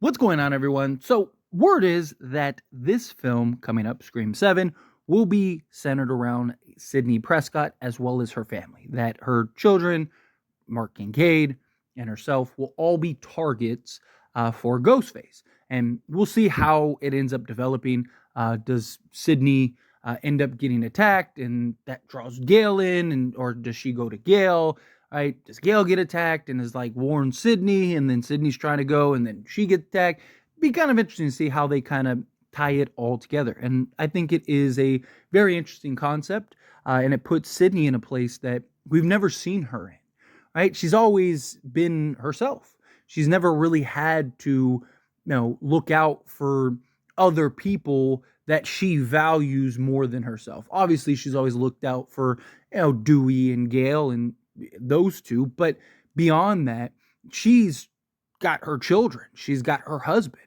What's going on, everyone? So, word is that this film coming up, Scream 7, will be centered around Sidney Prescott as well as her family. That her children, Mark Kincaid, and herself will all be targets for Ghostface. And we'll see how it ends up developing. Does Sidney end up getting attacked and that draws Gail in, or does she go to Gail? Right? Does Gail get attacked and is like warn Sidney, and then Sidney's trying to go and then she gets attacked? Be kind of interesting to see how they kind of tie it all together. And I think it is a very interesting concept, and it puts Sidney in a place that we've never seen her in. Right? She's always been herself. She's never really had to, look out for other people that she values more than herself. Obviously, she's always looked out for, Dewey and Gail and those two, but beyond that, she's got her children. She's got her husband,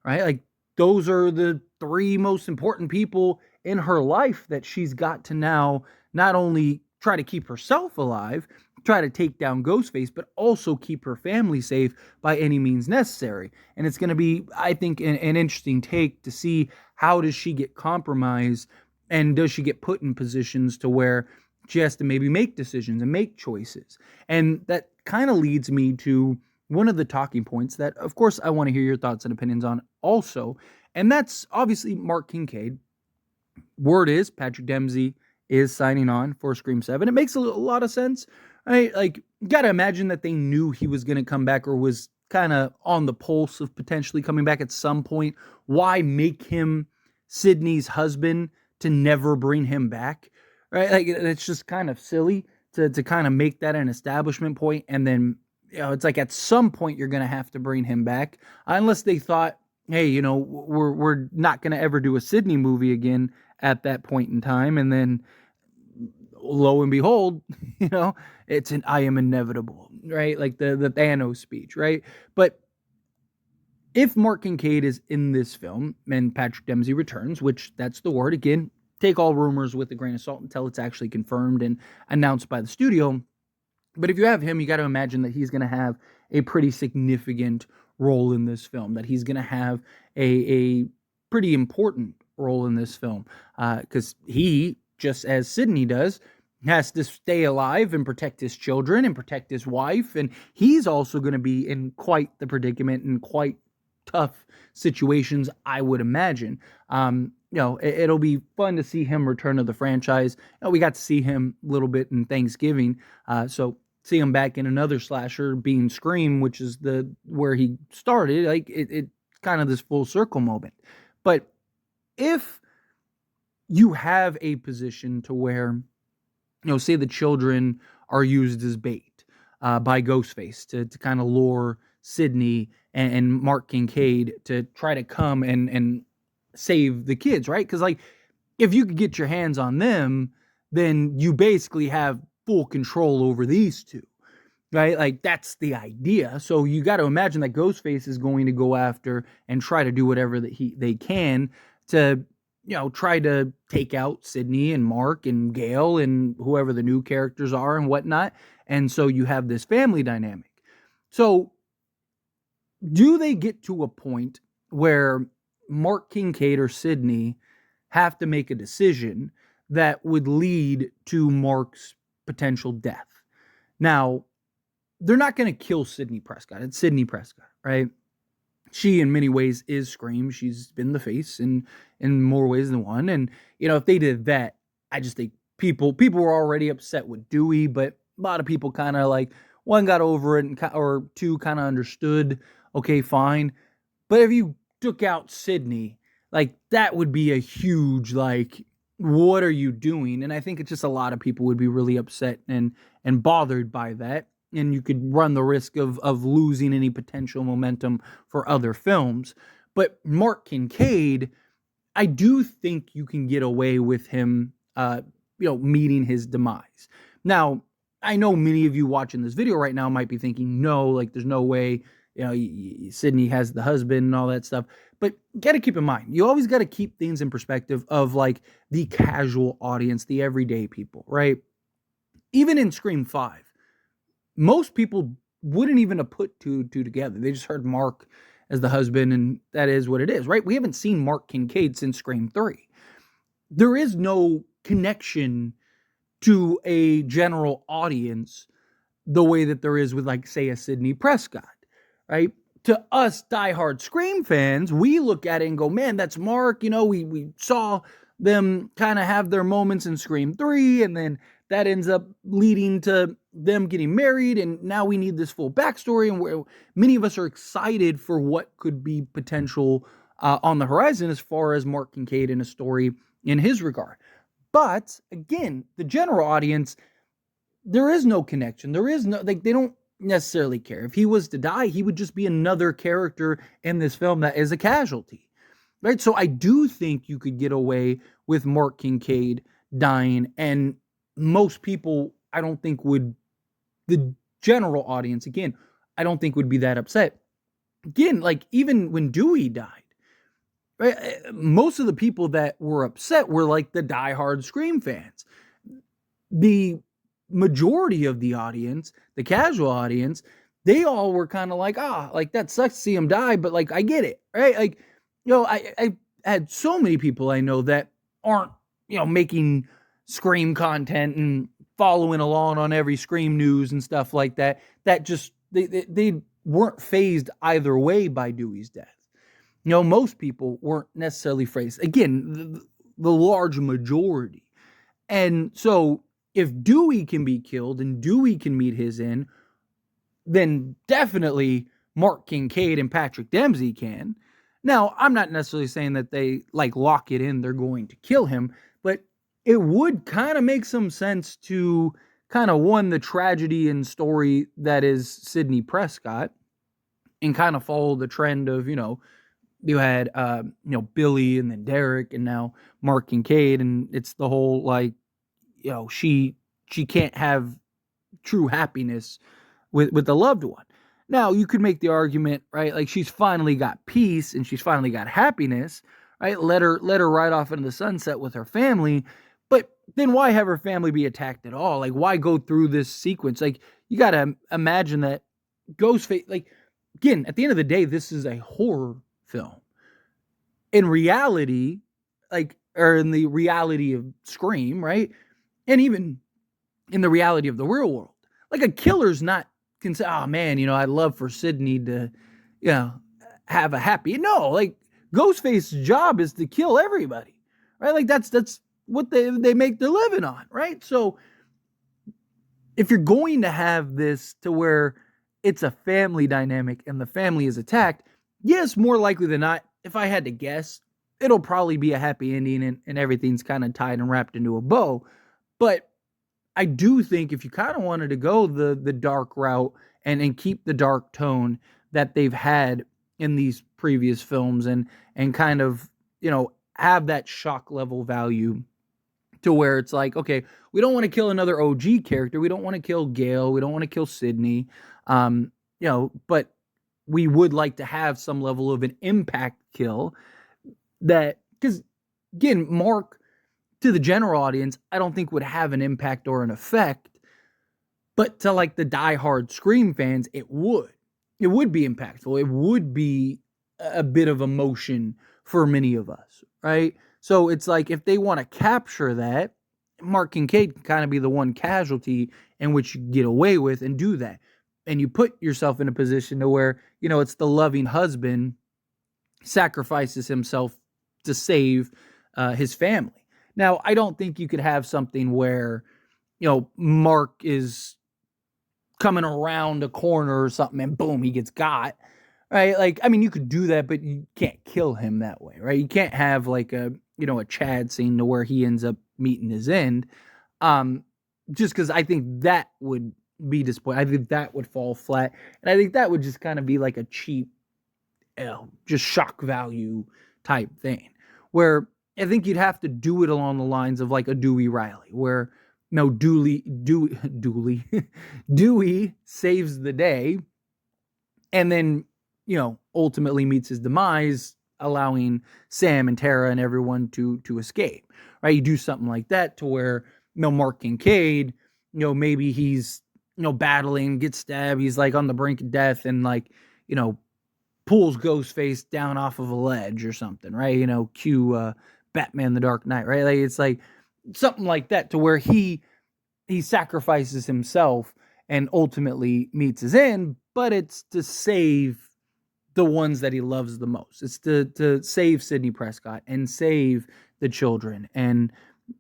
right? Like those are the three most important people in her life that she's got to now not only try to keep herself alive, try to take down Ghostface, but also keep her family safe by any means necessary. And it's going to be, I think, an interesting take to see how does she get compromised and does she get put in positions to where she has to maybe make decisions and make choices. And that kind of leads me to one of the talking points that, of course, I want to hear your thoughts and opinions on also. And that's obviously Mark Kincaid. Word is Patrick Dempsey is signing on for Scream 7. It makes a lot of sense. Right? Like, you got to imagine that they knew he was going to come back or was kind of on the pulse of potentially coming back at some point. Why make him Sidney's husband to never bring him back? Right? Like, it's just kind of silly to kind of make that an establishment point, and then it's like at some point you're going to have to bring him back, unless they thought, hey, we're not going to ever do a Sidney movie again at that point in time, and then lo and behold, it's an I am inevitable, right? Like the Thanos speech, right? But if Mark Kincaid is in this film and Patrick Dempsey returns, which that's the word, again, take all rumors with a grain of salt until it's actually confirmed and announced by the studio. But if you have him, you got to imagine that he's going to have a pretty significant role in this film, that he's going to have a pretty important role in this film, because he, just as Sidney does, has to stay alive and protect his children and protect his wife. And he's also going to be in quite the predicament and quite tough situations, I would imagine. It'll be fun to see him return to the franchise. We got to see him a little bit in Thanksgiving. So see him back in another slasher being Scream, which is where he started. Like it kind of this full circle moment. But if you have a position to where, say the children are used as bait by Ghostface to kind of lure Sidney and Mark Kincaid to try to come and save the kids, right? Because like if you could get your hands on them, then you basically have full control over these two, right? Like that's the idea. So you got to imagine that Ghostface is going to go after and try to do whatever that they can to try to take out Sidney and Mark and Gail and whoever the new characters are and whatnot. And so you have this family dynamic. So do they get to a point where Mark Kincaid or Sidney have to make a decision that would lead to Mark's potential death? Now, they're not going to kill Sidney Prescott. It's Sidney Prescott, right? She, in many ways, is Scream. She's been the face in more ways than one. And, if they did that, I just think people were already upset with Dewey, but a lot of people kind of like, one got over it, or two kind of understood, okay, fine. But if you took out Sidney, like, that would be a huge, like, what are you doing? And I think it's just a lot of people would be really upset and bothered by that. And you could run the risk of losing any potential momentum for other films. But Mark Kincaid, I do think you can get away with him, meeting his demise. Now, I know many of you watching this video right now might be thinking, no, like there's no way, Sidney has the husband and all that stuff. But got to keep in mind, you always got to keep things in perspective of like the casual audience, the everyday people, right? Even in Scream 5, most people wouldn't even have put two together. They just heard Mark as the husband, and that is what it is, right? We haven't seen Mark Kincaid since Scream 3. There is no connection to a general audience the way that there is with, like, say, a Sidney Prescott, right? To us diehard Scream fans, we look at it and go, man, that's Mark. We saw them kind of have their moments in Scream 3, and then that ends up leading to them getting married, and now we need this full backstory, and many of us are excited for what could be potential on the horizon as far as Mark Kincaid and a story in his regard. But again, the general audience, there is no connection. There is no, like, they don't necessarily care. If he was to die, he would just be another character in this film that is a casualty, right? So I do think you could get away with Mark Kincaid dying, and most people, I don't think the general audience, again, I don't think would be that upset. Again, like, even when Dewey died, right, most of the people that were upset were like the diehard Scream fans. The majority of the audience, the casual audience, they all were kind of like, like, that sucks to see him die, but, like, I get it, right? Like, I had so many people I know that aren't, making Scream content and following along on every Scream news and stuff like that, that just, they weren't fazed either way by Dewey's death. Most people weren't necessarily fazed. Again, the large majority. And so if Dewey can be killed and Dewey can meet his end, then definitely Mark Kincaid and Patrick Dempsey can. Now, I'm not necessarily saying that they, like, lock it in, they're going to kill him, but it would kind of make some sense to kind of, one, the tragedy and story that is Sidney Prescott, and kind of follow the trend of, you had, Billy, and then Derek, and now Mark Kincaid, and it's the whole, like, she can't have true happiness with the loved one. Now, you could make the argument, right? Like, she's finally got peace and she's finally got happiness, right? Let her ride off into the sunset with her family. But then why have her family be attacked at all? Like, why go through this sequence? Like, you got to imagine that Ghostface, like, again, at the end of the day, this is a horror film. In reality, like, or in the reality of Scream, right? And even in the reality of the real world, like, a killer's not can say, oh man, I'd love for Sidney to, have a happy. No, like, Ghostface's job is to kill everybody, right? Like, that's what they make their living on, right? So if you're going to have this to where it's a family dynamic and the family is attacked, yes, more likely than not, if I had to guess, it'll probably be a happy ending and everything's kind of tied and wrapped into a bow. But I do think if you kind of wanted to go the dark route and keep the dark tone that they've had in these previous films, and kind of, have that shock level value to where it's like, okay, we don't want to kill another OG character. We don't want to kill Gale. We don't want to kill Sidney. But we would like to have some level of an impact kill that, because again, Mark, to the general audience, I don't think would have an impact or an effect, but to, like, the diehard Scream fans, it would. It would be impactful. It would be a bit of emotion for many of us, right? So it's like, if they want to capture that, Mark Kincaid can kind of be the one casualty in which you get away with and do that. And you put yourself in a position to where, it's the loving husband sacrifices himself to save his family. Now, I don't think you could have something where, Mark is coming around a corner or something and boom, he gets got, right? Like, I mean, you could do that, but you can't kill him that way, right? You can't have, like, a Chad scene to where he ends up meeting his end. Just because I think that would be disappointing. I think that would fall flat. And I think that would just kind of be like a cheap, just shock value type thing, where I think you'd have to do it along the lines of, like, a Dewey Riley, where Dewey saves the day, and then, ultimately meets his demise, allowing Sam and Tara and everyone to escape, right? You do something like that to where, Mark Kincaid, maybe he's, battling, gets stabbed, he's, like, on the brink of death, and, like, pulls Ghostface down off of a ledge or something, right? You know, cue Batman the Dark Knight, right? Like it's like something like that, to where he sacrifices himself and ultimately meets his end, but it's to save the ones that he loves the most. It's to save Sidney Prescott and save the children. And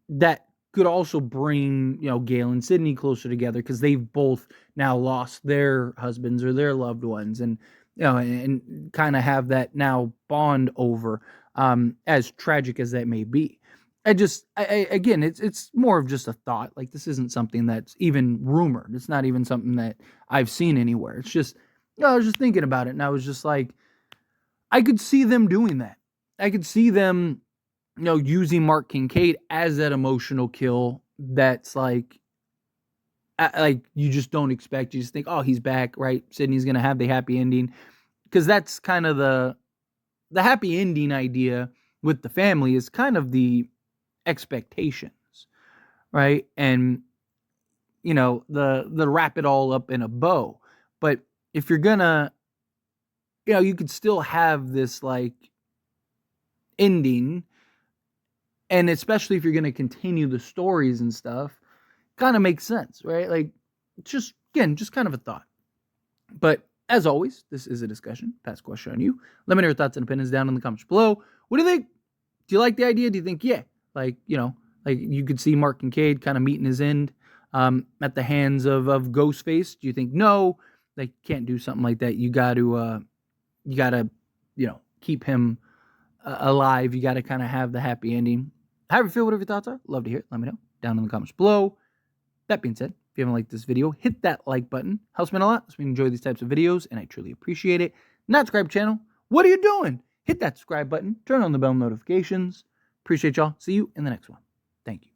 that could also bring, you know, Gail and Sidney closer together, because they've both now lost their husbands or their loved ones, and you know, and kind of have that now bond over, as tragic as that may be. Again, it's more of just a thought. Like, this isn't something that's even rumored. It's not even something that I've seen anywhere. It's just, you know, I was just thinking about it, and I was just like, I could see them doing that. I could see them, you know, using Mark Kincaid as that emotional kill that's like you just don't expect. You just think, oh, he's back, right? Sydney's gonna have the happy ending, because that's kind of the happy ending idea with the family, is kind of the expectations, right? And you know, the wrap it all up in a bow. But if you're gonna, you know, you could still have this like ending, and especially if you're gonna continue the stories and stuff, kind of makes sense, right? Like, just again, just kind of a thought. But as always, this is a discussion. Pass question on you. Let me know your thoughts and opinions down in the comments below. What do you think? Do you like the idea? Do you think, yeah, like, you know, like you could see Mark Kincaid kind of meeting his end at the hands of Ghostface? Do you think, no, they can't do something like that? You got to, you know, keep him alive. You got to kind of have the happy ending. However you feel, whatever your thoughts are, love to hear it. Let me know down in the comments below. That being said, if you haven't liked this video, hit that like button. Helps me a lot. So we enjoy these types of videos, and I truly appreciate it. Not subscribe to the channel. What are you doing? Hit that subscribe button. Turn on the bell notifications. Appreciate y'all. See you in the next one. Thank you.